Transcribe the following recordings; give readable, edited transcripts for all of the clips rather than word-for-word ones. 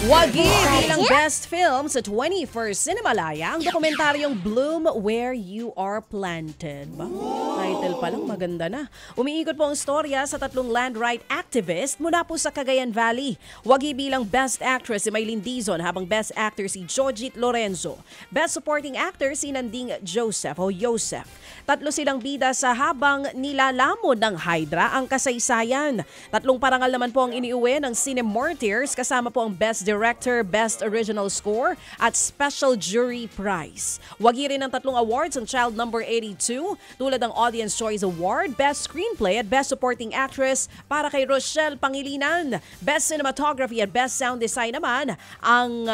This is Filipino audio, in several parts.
Wagi bilang best film sa 21st Cinemalaya ang dokumentaryong Bloom Where You Are Planted. Title pa lang maganda na. Umiikot po ang storya sa tatlong land right activist mula po sa Cagayan Valley. Wagi bilang best actress si Maylene Dizon habang best actor si Jojit Lorenzo. Best supporting actor si Nanding Joseph o Yosef. Tatlo silang bida sa habang nilalamon ng Hydra ang kasaysayan. Tatlong parangal naman po ang iniuwi ng Cine Martyrs kasama po ang Best Director, Best Original Score at Special Jury Prize. Wagi rin ng tatlong awards ang Child Number 82 tulad ng Audience Choice Award, Best Screenplay at Best Supporting Actress para kay Rochelle Pangilinan. Best Cinematography at Best Sound Design naman ang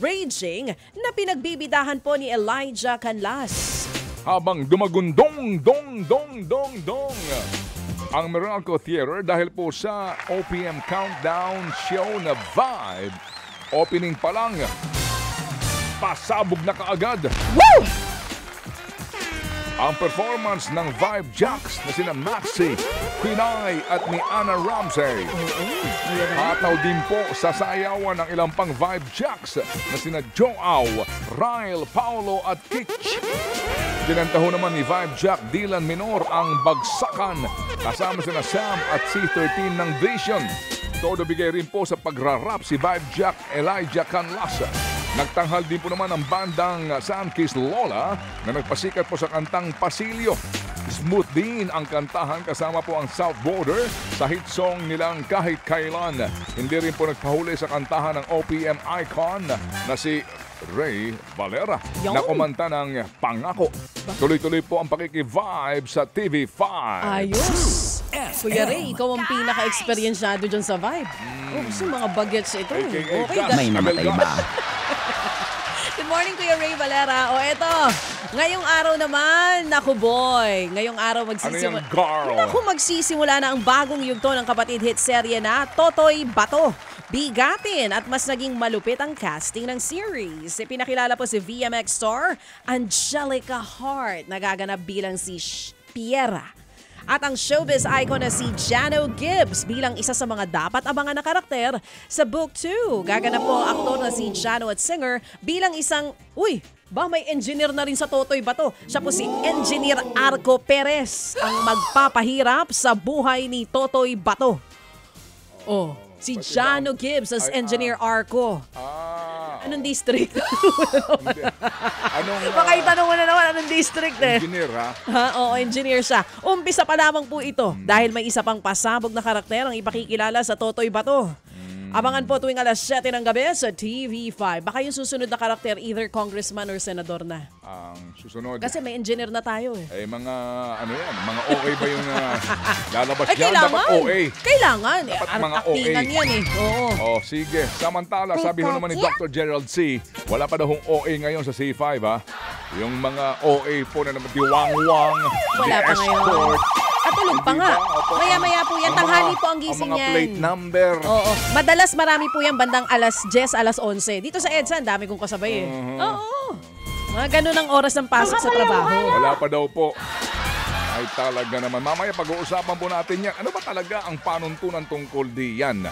Raging na pinagbibidahan po ni Elijah Canlas. Habang dumagundong ang Meralco Theater dahil po sa OPM Countdown Show na Vibe. Opening pa lang, pasabog na kaagad. Woo! Ang performance ng Vibe Jacks na sina Maxi, Quinay at ni Anna Ramsey. Hataw din po sa sayawan ng ilang pang Vibe Jacks na sina Joao, Ryle, Paolo at Kitch. Dinantaho naman ni Vibe Jack Dylan Minor ang Bagsakan kasama sina Sam at C13 ng Vision. Todo bigay rin po sa pagrarap si Vibe Jack Elijah Canlas. Nagtanghal din po naman ang bandang Sunkiss Lola na nagpasikat po sa kantang Pasilyo. Smooth din ang kantahan kasama po ang South Border sa hit song nilang Kahit Kailan. Hindi rin po nagpahuli sa kantahan ng OPM icon na si Ray Valera na kumanta ng Pangako. Tuloy-tuloy po ang pakiki-vibe sa TV5. Ayos! Kuya Ray, ikaw ang pinaka-experiensyado dyan sa Vibe. Kasi mga bagets ito. May mamatay ba? Good morning, Kuya Ray Valera. O eto, ngayong araw naman, naku boy, ngayong araw magsisimula. Ano yan, girl? Naku, magsisimula na ang bagong yugto ng kapatid hit serye na Totoy Bato. Bigatin at mas naging malupit ang casting ng series. Pinakilala po si VMX star Angelica Hart, nagaganap bilang si Piera. At ang showbiz icon na si Jano Gibbs bilang isa sa mga dapat abangan na karakter sa Book 2. Gaganap po ang aktor na si Jano at singer bilang isang, may engineer na rin sa Totoy Bato. Siya po si Engineer Arco Perez ang magpapahirap sa buhay ni Totoy Bato. Si Jano Gibbs as Engineer Arco. Anong district? Baka itanong mo na naman anong district Engineer ha? Oo, engineer siya. Umpisa pa lamang po ito dahil may isa pang pasabog na karakter ang ipakikilala sa Totoy Bato. Abangan po tuwing alas 7 ng gabi sa TV5. Baka yung susunod na karakter either congressman or senador na. Ang susunod. Kasi may engineer na tayo mga mga OA ba yung lalabas dyan? Kailangan. Dapat OA. Kailangan. Dapat mga Aktingan OA. yan Oo. Sige. Samantala, sabi ho naman ni Dr. Gerald C., wala pa daw hong OA ngayon sa C5 ha. Yung mga OA po na naman, diwang-wang, wala pa ngayon. At tulog pa nga. Maya-maya po yan. Tanghali po ang gising mga yan. plate number. Oo. Madalas marami po yan bandang alas 10, alas 11. Dito sa EDSA, dami kong kasabay Oo. Mga ganun ang oras ng pasok sa trabaho. Wala pa daw po. Ay talaga naman. Mamaya pag-uusapan po natin yan. Ano ba talaga ang panuntunan tungkol diyan?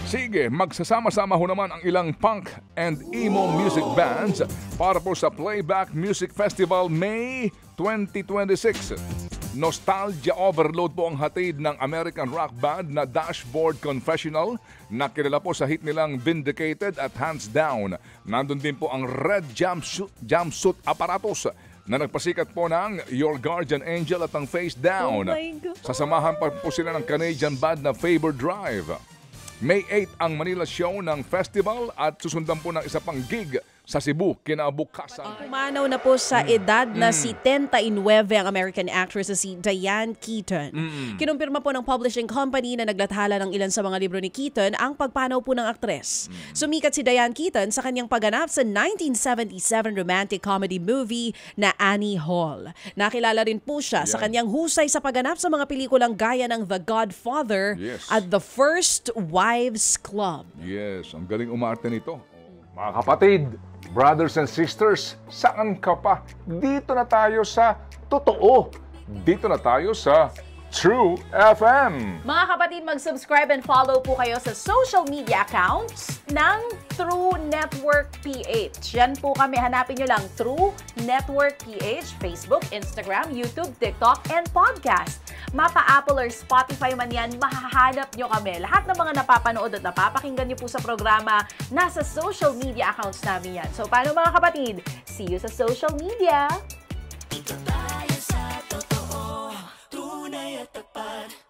Sige, magsasama-sama ho naman ang ilang punk and emo music bands para po sa Playback Music Festival May 2026. Nostalgia overload po ang hatid ng American rock band na Dashboard Confessional na kilala po sa hit nilang Vindicated at Hands Down. Nandun din po ang Red Jumpsuit Apparatus na nagpasikat po ng Your Guardian Angel at ang Face Down. Oh my God. Sasamahan pa po sila ng Canadian band na Favor Drive. May 8 ang Manila show ng festival at susundan po ng isa pang gig sa Cebu kinabukasan. Pumanaw na po sa edad na si 39 ang American actress na si Diane Keaton. Kinumpirma po ng publishing company na naglathala ng ilan sa mga libro ni Keaton ang pagpanaw po ng aktres. Sumikat si Diane Keaton sa kanyang pagganap sa 1977 romantic comedy movie na Annie Hall. Nakilala rin po siya sa kanyang husay sa pagganap sa mga pelikulang gaya ng The Godfather at The First Wives Club. Yes, ang galing umarte nito. Mga kapatid, brothers and sisters, saan ka pa? Dito na tayo sa totoo. Dito na tayo sa True FM. Mga kapatid, mag-subscribe and follow po kayo sa social media accounts ng True Network PH. Yan po kami. Hanapin nyo lang True Network PH, Facebook, Instagram, YouTube, TikTok, and podcast. Mapa Apple or Spotify man yan, mahahanap nyo kami. Lahat ng mga napapanood at napapakinggan nyo po sa programa, nasa social media accounts namin yan. So, paano mga kapatid? See you sa social media! Ito tayo sa totoo, tunay at tapat.